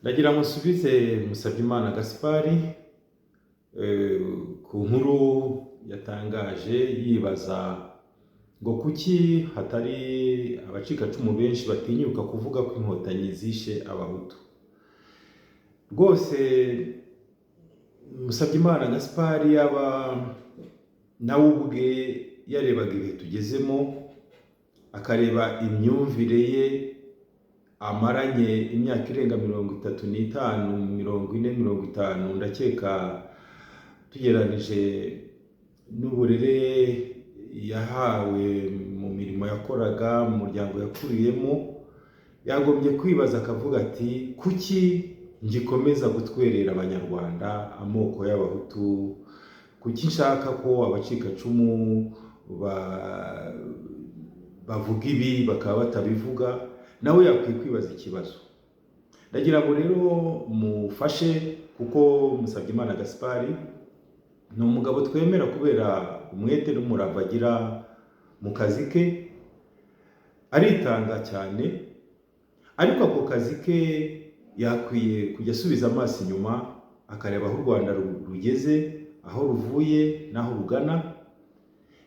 Ndagira ngo nsubize Musabyimana Gaspard ku nkuru yatangaje yibaza ngo kuki hatari abacikacumu benshi batinyuka kuvuga ko inkotanyi zishe abahutu. Rwose Musabyimana Gaspard yaba nawe ubwe yarebaga ibihe tugezemo, akareba imyumvire ye amaranye imyaka irenga 35, 40, 50, ndakeka tugeranije n'uburere yahawe mu mirimo yakoraga mu muryango yakuriyemo, yagombye kwibaza akavuga ati kuki ngikomeza gutwerera abanyarwanda amoko y'abahutu, kuki nshaka ko abacikacumu bavuga ibi bakaba batabivuga. Nawe yakwiye kwibaza ikibazo. Ndagira ngo rero mufashe, kuko Musabyimana Gaspard ni umugabo twemera kubera umwete n'umurava agira mu kazi ke, aritanga cyane, ariko ako kazi ke yakwiye kujya asubiza amaso inyuma akareba aho u Rwanda rugeze, aho ruvuye n'aho rugana.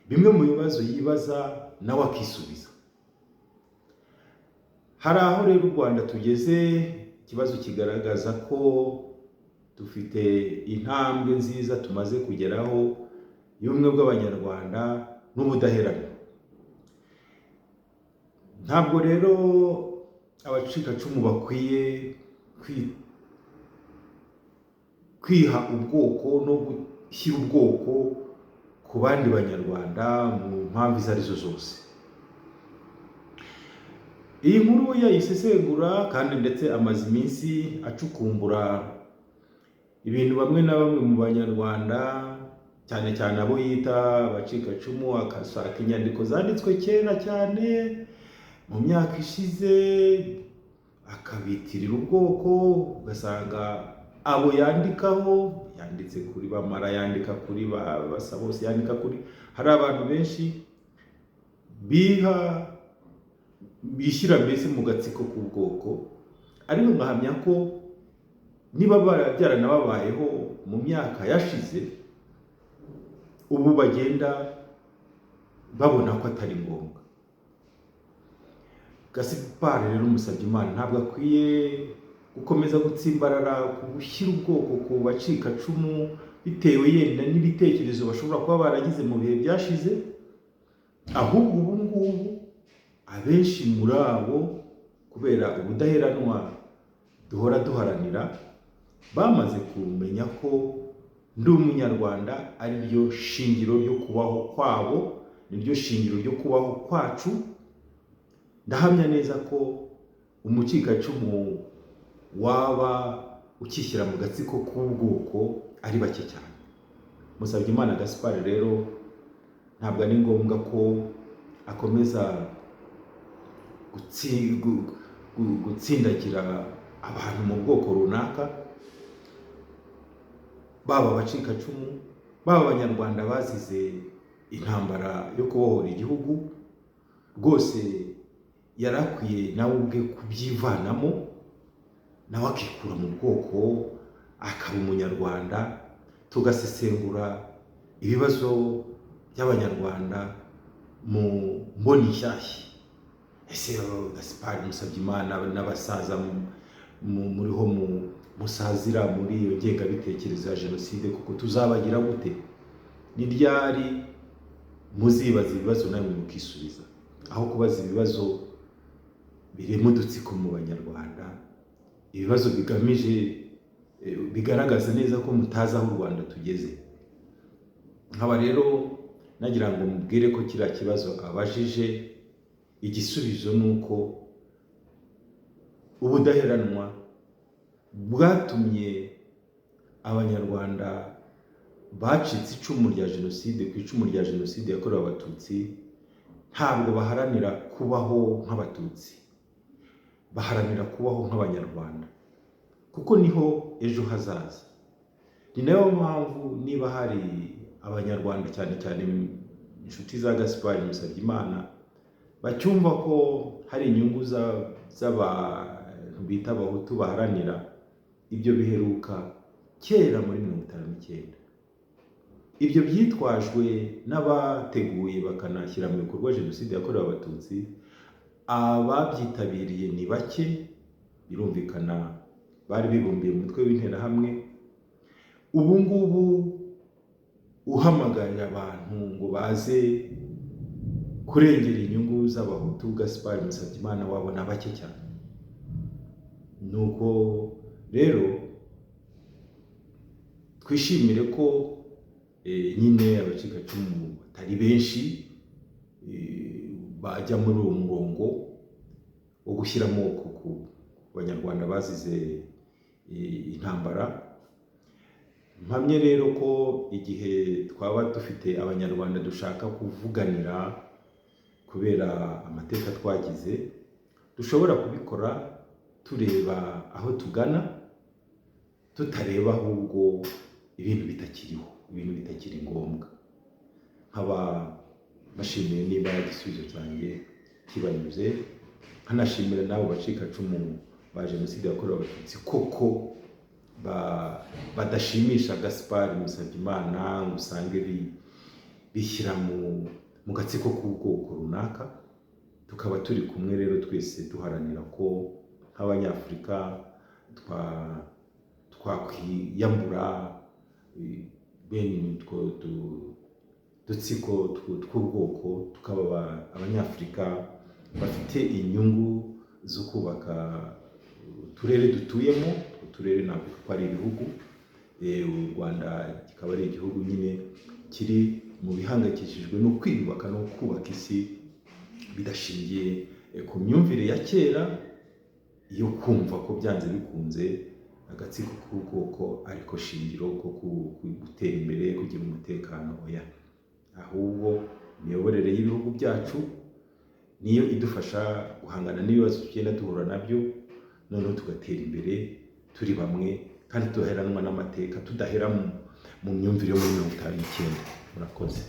Bimwe mu bibazo yibaza nawe akisubiza. Hari aho rero u Rwanda tugeze, ikibazo kigaragaza ko dufite intambwe nziza tumaze kugeraho y'ubumwe bw'abanyarwanda n'ubudaheranwa. Ntabwo rero abacikacumu bakwiye kwiha ubwoko no gushyira ubwoko ku bandi banyarwanda mu mpamvu izo arizo zose. Iyi nkuru yayisesengura kandi ndetse amaze iminsi acukumbura ibintu bamwe na bamwe mu banyarwanda, cyane cyane abo yita abacikacumu, akashaka inyandiko zanditswe kera cyane mu myaka ishize akabitirira ubwoko. Ugasanga abo yandikaho yanditse kuri Bamara, yandika kuri Basabose, yandika kuri, hari abantu benshi bishyira mbese mu gatsiko k'ubwoko, ariko ngahamya ko niba byaranababayeho mu myaka yashize, ubu bagenda babona ko atari ngombwa. Gaspard rero Musabyimana ntabwo akwiye gukomeza gutsimbarara ku gushyira ubwoko ku bacikacumu bitewe yenda n'ibitekerezo bashobora kuba baragize mu bihe byashize, ahubwo ubu ngubu abenshi muri abo, kubera ubudaheranwa duhora duharanira, bamaze kumenya ko ndi umunyarwanda ari ryo shingiro ryo kubaho kwabo, ni ryo shingiro ryo kubaho kwacu. Ndahamya neza ko umucikacumu waba ukishyira mu gatsiko k'ubwoko ari bake cyane. Musabyimana Gaspard rero ntabwo ari ngombwa ko akomeza gutsindagira abantu mu bwoko runaka, baba abacikacumu, baba abanyarwanda bazize intambara yo kubohora igihugu. Rwose yarakwiye nawe ubwe kubyivanamo, nawe akikura mu bwoko akaba umunyarwanda, tugasesengura ibibazo by'abanyarwanda mu mboni nshyashya. Ese Gaspard Musabyimana n'abasaza muriho musazira muri iyo ngengabitekerezo ya jenoside, kuko tuzabagira gute? Ni ryari muzibaza ibibazo namwe mukisubiza, aho kubaza ibibazo birimo udutsiko mu banyarwanda, ibibazo bigaragaza neza ko mutazi aho u Rwanda tugeze. Nkaba rero nagira ngo mubwire ko kiriya kibazo abajije, igisubizo ni uko ubudaheranwa bwatumye abanyarwanda bacitse icumu rya jenoside, ku icumu rya jenoside yakorewe abatutsi, ntabwo baharanira kubaho nk'abatutsi, baharanira kubaho nk'abanyarwanda, kuko niho ejo hazaza. Ni nayo mpamvu niba hari abanyarwanda cyane cyane inshuti za Gaspard Musabyimana bacyumva ko hari inyungu z'abantu bita abahutu baharanira, ibyo biheruka kera muri 1959. Ibyo byitwajwe n'abateguye bakanashyira mu bikorwa jenoside yakorewe abatutsi. Ababyitabiriye ni bake, birumvikana bari bibumbiye mu mutwe w'interahamwe. Ubu ngubu uhamagarira abantu ngo baze kurengera inyungu z'abahutu, Gaspard Musabyimana, wabona bake cyane. Nuko rero twishimire ko nyine abacikacumu batari benshi bajya muri uwo murongo wo gushyira amoko ku banyarwanda bazize intambara. Mpamye rero ko igihe twaba dufite abanyarwanda dushaka kuvuganira kubera amateka twagize, dushobora kubikora tureba aho tugana, tutareba ahubwo ibintu bitakiriho, ibintu bitakiri ngombwa. Nkaba bashimiye niba igisubizo cyanjye kibanyuze, nkanashimira nabo bacikacumu ba jenoside yakorewe abatutsi koko badashimisha Gaspard Musabyimana ngo usange bishyira mu gatsiko k'ubwoko runaka. Tukaba turi kumwe rero twese duharanira ko nk'Abanyafurika twakwiyambura bene utwo dutsiko tw'ubwoko, tukaba Abanyafurika bafite inyungu zo kubaka uturere dutuyemo. Uturere ntabwo ko ari ibihugu. U Rwanda kikaba ari igihugu nyine kiri mu bihangayikishijwe no kwiyubaka no kubaka isi bidashingiye ku myumvire ya kera yo kumva ko byanze bikunze agatsiko k'ubwoko ariko shingiro ko gutera imbere, kugira umutekano. Oya, ahubwo imiyoborere y'ibihugu byacu niyo idufasha guhangana n'ibibazo tugenda duhura nabyo, noneho tugatera imbere turi bamwe kandi tudaheranwa n'amateka, tudahera mu myumvire yo muri 1959. Murakoze.